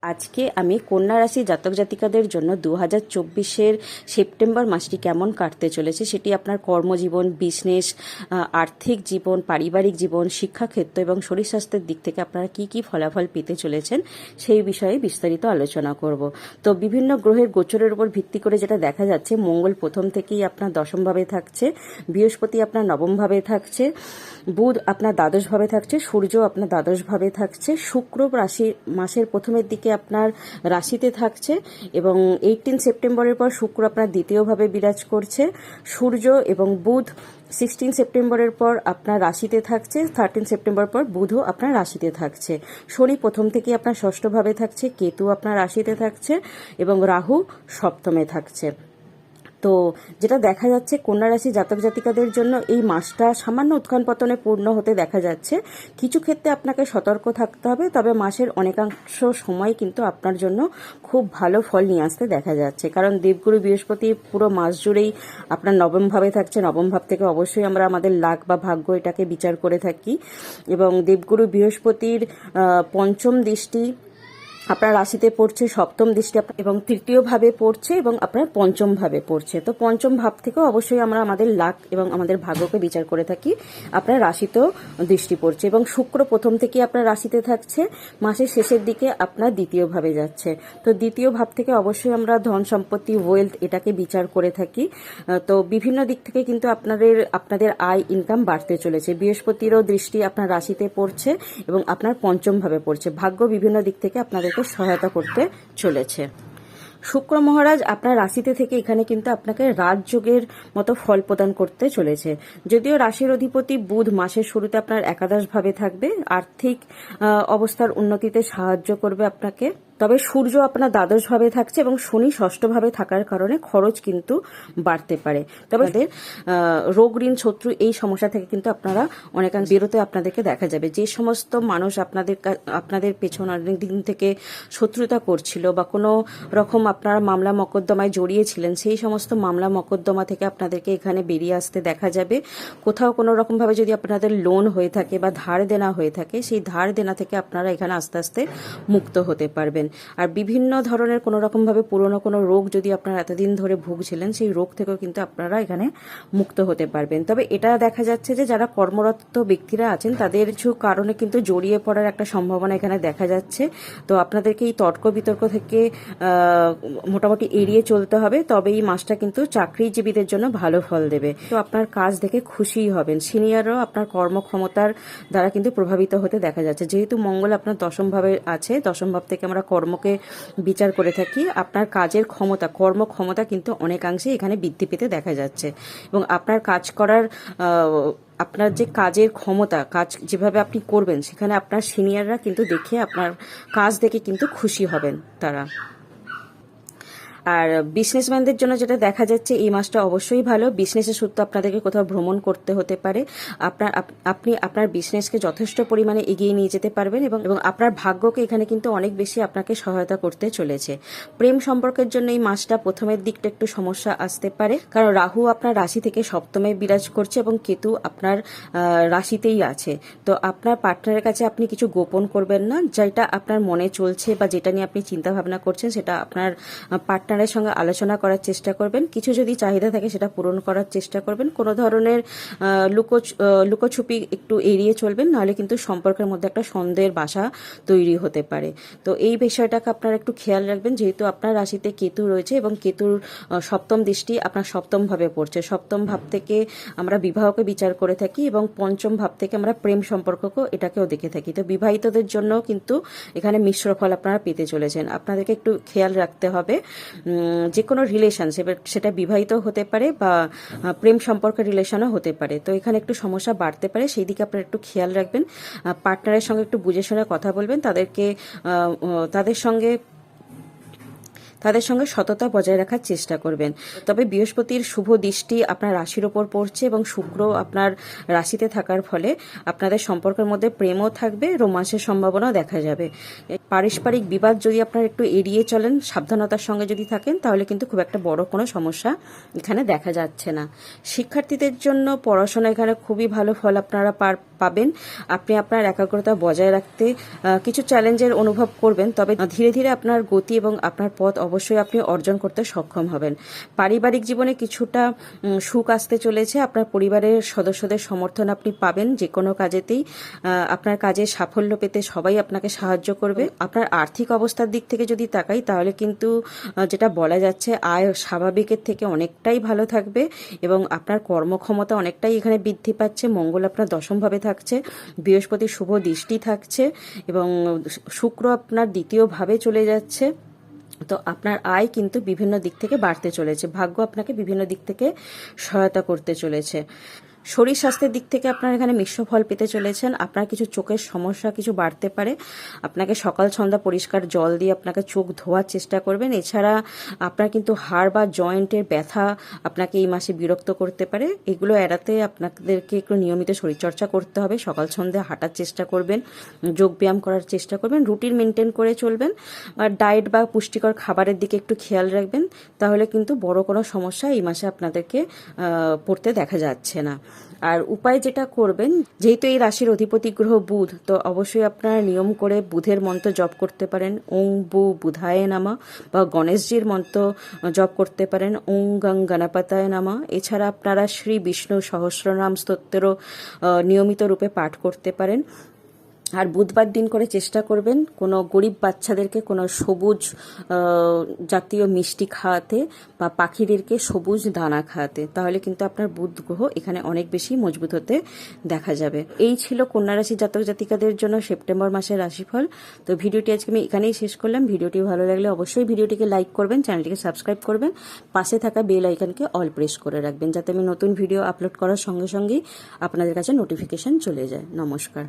আজকে আমি কন্যা রাশি জাতক জাতিকাদের জন্য 2024-এর সেপ্টেম্বর মাসটি কেমন কাটতে চলেছে সেটি আপনার কর্মজীবন, বিজনেস, আর্থিক জীবন, পারিবারিক জীবন, শিক্ষাক্ষেত্র এবং শরীর স্বাস্থ্যের দিক থেকে আপনারা কি কি ফলাফল পেতে চলেছেন সেই বিষয়ে বিস্তারিত আলোচনা করব। তো বিভিন্ন গ্রহের গোচরের উপর ভিত্তি করে যেটা দেখা যাচ্ছে, মঙ্গল প্রথম থেকেই আপনার দশমভাবে থাকছে, বৃহস্পতি আপনার নবমভাবে থাকছে, বুধ আপনার দ্বাদশভাবে থাকছে, সূর্য আপনার দ্বাদশভাবে থাকছে, শুক্র রাশি মাসের প্রথমের দিকে আপনার রাশিতে থাকছে এবং 18 সেপ্টেম্বরের পর শুক্র আপনার দ্বিতীয়ভাবে বিরাজ করছে, সূর্য এবং বুধ 16 সেপ্টেম্বরের পর আপনার রাশিতে থাকছে, 13 সেপ্টেম্বর পর বুধও আপনার রাশিতে থাকছে, শনি প্রথম থেকে আপনার ষষ্ঠভাবে থাকছে, কেতু আপনার রাশিতে থাকছে এবং রাহু সপ্তমে থাকছে। তো যেটা দেখা যাচ্ছে, কন্যা রাশি জাতক জাতিকাদের জন্য এই মাসটা সামান্য উত্থান পতনে পূর্ণ হতে দেখা যাচ্ছে। কিছু ক্ষেত্রে আপনাকে সতর্ক থাকতে হবে, তবে মাসের অনেকাংশ সময় কিন্তু আপনার জন্য খুব ভালো ফল নিয়ে আসতে দেখা যাচ্ছে, কারণ দেবগুরু বৃহস্পতি পুরো মাস জুড়েই আপনার নবমভাবে থাকছে। নবম ভাব থেকে অবশ্যই আমরা আমাদের লাক বা ভাগ্য এটাকে বিচার করে থাকি এবং দেবগুরু বৃহস্পতির পঞ্চম দৃষ্টি আপনার রাশিতে পড়ছে, সপ্তম দৃষ্টি এবং তৃতীয় ভাবে পড়ছে এবং আপনার পঞ্চম ভাবে পড়ছে। তো পঞ্চম ভাব থেকেও অবশ্যই আমরা আমাদের লাক এবং আমাদের ভাগ্যকে বিচার করে থাকি। আপনার রাশিতেও দৃষ্টি পড়ছে এবং শুক্র প্রথম থেকে আপনার রাশিতে থাকছে, মাসের শেষের দিকে আপনার দ্বিতীয় ভাবে যাচ্ছে। তো দ্বিতীয় ভাব থেকে অবশ্যই আমরা ধন সম্পত্তি, ওয়েলথ এটাকে বিচার করে থাকি। তো বিভিন্ন দিক থেকে কিন্তু আপনাদের আয় ইনকাম বাড়তে চলেছে। বৃহস্পতিরও দৃষ্টি আপনার রাশিতে পড়ছে এবং আপনার পঞ্চম ভাবে পড়ছে। ভাগ্য বিভিন্ন দিক থেকে আপনাদের সহায়তা করতে চলেছে। শুক্র মহারাজ আপনার রাশিতে থেকে এখানে কিন্তু আপনাকে রাজযোগের মতো ফল প্রদান করতে চলেছে। যদিও রাশির অধিপতি বুধ মাসের শুরুতে আপনার একাদশ ভাবে থাকবে, আর্থিক অবস্থার উন্নতিতে সাহায্য করবে আপনাকে, তবে সূর্য আপনার দ্বাদশ ভাবে থাকছে এবং শনি ষষ্ঠ ভাবে থাকার কারণে খরচ কিন্তু বাড়তে পারে। তবে রোগ, ঋণ, শত্রু এই সমস্যা থেকে কিন্তু আপনারা অনেকাংশ বেরোতে আপনাদেরকে দেখা যাবে। যে সমস্ত মানুষ আপনাদের পেছনে অনেক দিন থেকে শত্রুতা করছিল বা কোনো রকম আপনারা মামলা মকদ্দমায় জড়িয়েছিলেন, সেই সমস্ত মামলা মকদ্দমা থেকে আপনাদেরকে এখানে বেরিয়ে আসতে দেখা যাবে। কোথাও কোনো রকমভাবে যদি আপনাদের লোন হয়ে থাকে বা ধার দেনা হয়ে থাকে, সেই ধার দেনা থেকে আপনারা এখানে আস্তে আস্তে মুক্ত হতে পারবেন। আর বিভিন্ন ধরনের কোনো রকমভাবে পুরনো কোনো রোগ যদি আপনারা এতদিন ধরে ভুগছিলেন, সেই রোগ থেকেও কিন্তু আপনারা এখানে মুক্ত হতে পারবেন। তবে এটা দেখা যাচ্ছে যে যারা কর্মরত ব্যক্তিরা আছেন তাদের কিছু কারণে কিন্তু জড়িয়ে পড়ার একটা সম্ভাবনা এখানে দেখা যাচ্ছে। তো আপনাদেরকে এই তর্ক বিতর্ক থেকে মোটামুটি এড়িয়ে চলতে হবে, তবে এই মাসটা কিন্তু চাকরিজীবীদের জন্য ভালো ফল দেবে। তো আপনার কাজ দেখে খুশিই হবেন। সিনিয়ররাও আপনার কর্মক্ষমতার দ্বারা কিন্তু প্রভাবিত হতে দেখা যাচ্ছে। যেহেতু মঙ্গল আপনার দশম ভাবে আছে, দশম ভাব থেকে আমরা কর্মকে বিচার করে থাকি, আপনার কাজের ক্ষমতা, কর্মক্ষমতা কিন্তু অনেকাংশে এখানে বৃদ্ধি পেতে দেখা যাচ্ছে এবং আপনার কাজ করার আপনার যে কাজের ক্ষমতা, কাজ যেভাবে আপনি করবেন, সেখানে আপনার সিনিয়ররা কিন্তু দেখে আপনার কাজ দেখে কিন্তু খুশি হবেন তারা। আর বিজনেসম্যানদের জন্য যেটা দেখা যাচ্ছে, এই মাসটা অবশ্যই ভালো। বিজনেসের সূত্রে আপনাদেরকে কোথাও ভ্রমণ করতে হতে পারে। আপনি আপনার বিজনেসকে যথেষ্ট পরিমাণে এগিয়ে নিয়ে যেতে পারবেন এবং আপনার ভাগ্যকে এখানে কিন্তু অনেক বেশি আপনাকে সহায়তা করতে চলেছে। প্রেম সম্পর্কের জন্য এই মাসটা প্রথমের দিকটা একটু সমস্যা আসতে পারে, কারণ রাহু আপনার রাশি থেকে সপ্তমে বিরাজ করছে এবং কেতু আপনার রাশিতেই আছে। তো আপনার পার্টনারের কাছে আপনি কিছু গোপন করবেন না। যেটা আপনার মনে চলছে বা যেটা নিয়ে আপনি চিন্তা ভাবনা করছেন, সেটা আপনার পার্টনারের সঙ্গে আলোচনা করার চেষ্টা করবেন। কিছু যদি চাহিদা থাকে সেটা পূরণ করার চেষ্টা করবেন। কোনো ধরনের লুকোছুপি একটু এড়িয়ে চলবেন, নাহলে কিন্তু সম্পর্কের মধ্যে একটা সন্দেহের বাসা তৈরি হতে পারে। তো এই বিষয়টাকে আপনারা একটু খেয়াল রাখবেন, যেহেতু আপনার রাশিতে কেতু রয়েছে এবং কেতুর সপ্তম দৃষ্টি আপনার সপ্তম ভাবে পড়ছে। সপ্তম ভাব থেকে আমরা বিবাহকে বিচার করে থাকি এবং পঞ্চম ভাব থেকে আমরা প্রেম সম্পর্ককেও এটাকেও দেখে থাকি। তো বিবাহিতদের জন্য কিন্তু এখানে মিশ্র ফল আপনারা পেতে চলেছেন। আপনাদেরকে একটু খেয়াল রাখতে হবে, যে কোনো রিলেশন, সেটা বিবাহিত হতে পারে বা প্রেম সম্পর্কের রিলেশনও হতে পারে। তো এখানে একটু সমস্যা বাড়তে পারে, সেই দিকে আপনারা একটু খেয়াল রাখবেন। পার্টনারের সঙ্গে একটু বুঝে শুনে কথা বলবেন, তাদের সঙ্গে সততা বজায় রাখার চেষ্টা করবেন। তবে বৃহস্পতির শুভ দৃষ্টি আপনার রাশির ওপর পড়ছে এবং শুক্র আপনার রাশিতে থাকার ফলে আপনাদের সম্পর্কের মধ্যে প্রেমও থাকবে, রোমান্সের সম্ভাবনাও দেখা যাবে। পারস্পরিক বিবাদ যদি আপনারা একটু এড়িয়ে চলেন, সাবধানতার সঙ্গে যদি থাকেন, তাহলে কিন্তু খুব একটা বড় কোনো সমস্যা এখানে দেখা যাচ্ছে না। শিক্ষার্থীদের জন্য পড়াশোনা এখানে খুবই ভালো ফল আপনারা পাবেন। আপনি আপনার একাগ্রতা বজায় রাখতে কিছু চ্যালেঞ্জের অনুভব করবেন, তবে ধীরে ধীরে আপনার গতি এবং আপনার পথ অবশ্যই আপনি অর্জন করতে সক্ষম হবেন। পারিবারিক জীবনে কিছুটা সুখ আসতে চলেছে। আপনার পরিবারের সদস্যদের সমর্থন আপনি পাবেন যে কোনো কাজেতেই। আপনার কাজে সাফল্য পেতে সবাই আপনাকে সাহায্য করবে। আপনার আর্থিক অবস্থার দিক থেকে যদি তাকাই তাহলে কিন্তু যেটা বলা যাচ্ছে আয় স্বাভাবিকের থেকে অনেকটাই ভালো থাকবে এবং আপনার কর্মক্ষমতা অনেকটাই এখানে বৃদ্ধি পাচ্ছে। মঙ্গল আপনার দশমভাবে থাকছে, বৃহস্পতি শুভ দৃষ্টি থাকছে এবং শুক্র আপনার দ্বিতীয়ভাবে চলে যাচ্ছে। তো আপনার আয় কিন্তু বিভিন্ন দিক থেকে বাড়তে চলেছে, ভাগ্য আপনাকে বিভিন্ন দিক থেকে সহায়তা করতে চলেছে। শরীর স্বাস্থ্যের দিক থেকে আপনার এখানে মিশ্র ফল পেতে চলেছেন। আপনার কিছু চোখের সমস্যা কিছু বাড়তে পারে, আপনাকে সকাল সন্ধ্যা পরিষ্কার জল দিয়ে আপনাকে চোখ ধোয়ার চেষ্টা করবেন। এছাড়া আপনার কিন্তু হাড় বা জয়েন্টের ব্যথা আপনাকে এই মাসে বিরক্ত করতে পারে। এগুলো এড়াতে আপনাদেরকে একটু নিয়মিত শরীরচর্চা করতে হবে। সকাল সন্ধ্যা হাঁটার চেষ্টা করবেন, যোগব্যায়াম করার চেষ্টা করবেন, রুটিন মেনটেন করে চলবেন। আর ডায়েট বা পুষ্টিকর খাবারের দিকে একটু খেয়াল রাখবেন, তাহলে কিন্তু বড় কোনো সমস্যা এই মাসে আপনাদেরকে পড়তে দেখা যাচ্ছে না। আর উপায় যেটা করবেন, যেহেতু এই রাশির অধিপতি গ্রহ বুধ, তো অবশ্যই আপনারা নিয়ম করে বুধের মন্ত্র জপ করতে পারেন। ওং বু বুধায় নামা, বা গণেশজির মন্ত্র জপ করতে পারেন, ওং গং গণপতায় নামা। এছাড়া আপনারা শ্রী বিষ্ণু সহস্রনাম স্তোত্রেরও নিয়মিত রূপে পাঠ করতে পারেন। আর বুধবার দিন করে চেষ্টা করবেন কোনো গরিব বাচ্চাদেরকে কোনো সবুজ জাতীয় মিষ্টি খাওয়াতে বা পাখিদেরকে সবুজ দানা খাওয়াতে, তাহলে কিন্তু আপনার বুধ গ্রহ এখানে অনেক বেশি মজবুত হতে দেখা যাবে। এই ছিল কন্যা রাশি জাতক জাতিকাদের জন্য সেপ্টেম্বর মাসের রাশিফল। তো ভিডিওটি আজকে আমি এখানেই শেষ করলাম। ভিডিওটি ভালো লাগলে অবশ্যই ভিডিওটিকে লাইক করবেন, চ্যানেলটিকে সাবস্ক্রাইব করবেন, পাশে থাকা বেল আইকনকে অল প্রেস করে রাখবেন, যাতে আমি নতুন ভিডিও আপলোড করার সঙ্গে সঙ্গেই আপনাদের কাছে নোটিফিকেশন চলে যায়। নমস্কার।